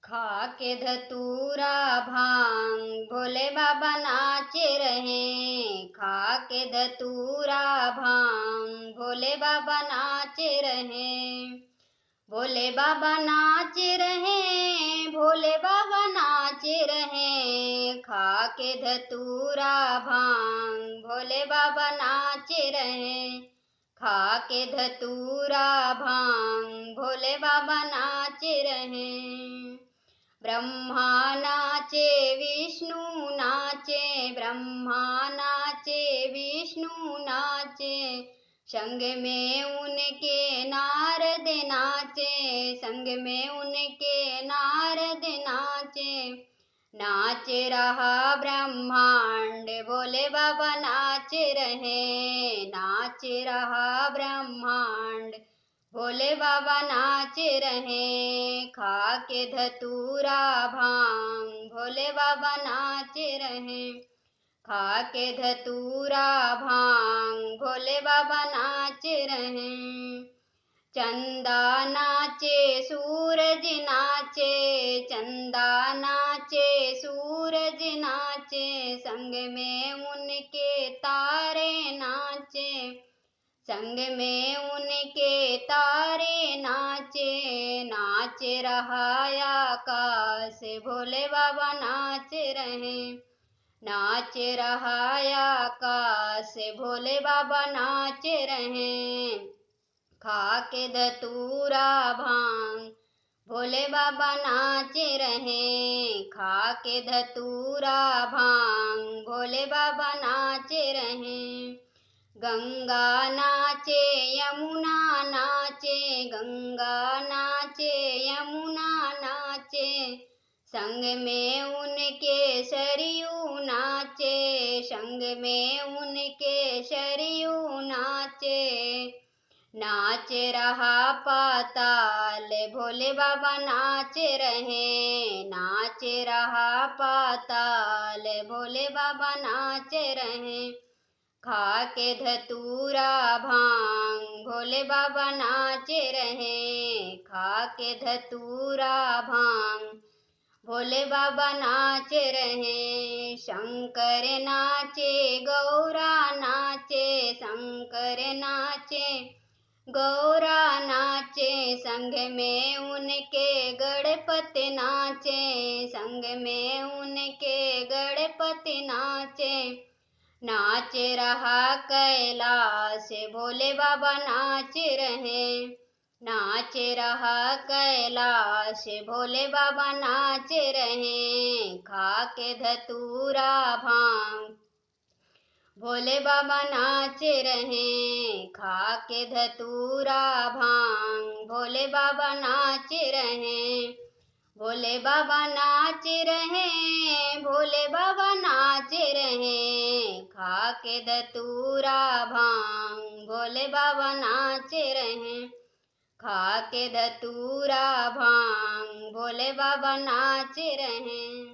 खा के धतूरा भांग भोले बाबा नाचे रहे। खा के धतूरा भांग भोले बाबा नाचे रहे। भोले बाबा नाचे रहे। भोले बाबा नाचे रहे। खा के धतूरा भांग भोले बाबा नाचे रहे। खा के धतूरा भांग भोले बाबा नाचे रहे। ब्रह्मा नाचे विष्णु नाचे। ब्रह्मा नाचे विष्णु नाचे। संग में उनके नारद नाचे। संग में उनके नारद नाचे। नाच रहा ब्रह्मांड भोले बाबा नाच रहे। नाच रहा ब्रह्मांड भोले बाबा नाच रहे। खा के धतूरा भांग भोले बाबा नाच रहे। खा के धतूरा भांग भोले बाबा नाच रहे। चंदा नाचे सूरज नाचे। चंदा नाचे सूरज नाचे। संग में उनके तारे नाचे। संग में उनके तारे नाचे। नाच रहा आकाश भोले बाबा नाच रहे। नाच रहा आकाश भोले बाबा नाच रहे। खा के धतूरा भांग भोले बाबा नाच रहे। खा के धतूरा भांग भोले बाबा नाच रहे। गंगा नाचे यमुना नाचे। गंगा नाचे यमुना नाचे। संग में उनके सरयू नाचे। संग में उनके सरयू नाचे। नाच रहा पाताल भोले बाबा नाच रहे। नाच रहा पाताल भोले बाबा नाच रहे। खा के धतूरा भांग भोले बाबा नाच रहे। खा के धतूरा भांग भोले बाबा नाच रहे। शंकर नाचे गौरा नाचे। शंकर नाचे गौरा नाचे। संग में उनके गणपति नाचे। संग में उनके गणपति नाचे। नाच रहा कैलाश भोले बाबा नाच रहे। नाच रहा कैलाश भोले बाबा नाच रहे। खा के धतूरा भांग भोले बाबा नाच रहे। खा के धतूरा भांग भोले बाबा नाच रहे। भोले बाबा नाच रहे। भोले बाबा नाच रहे। खा के धतूरा भांग भोले बाबा नाच रहे। खा के धतूरा भांग भोले बाबा नाच रहे।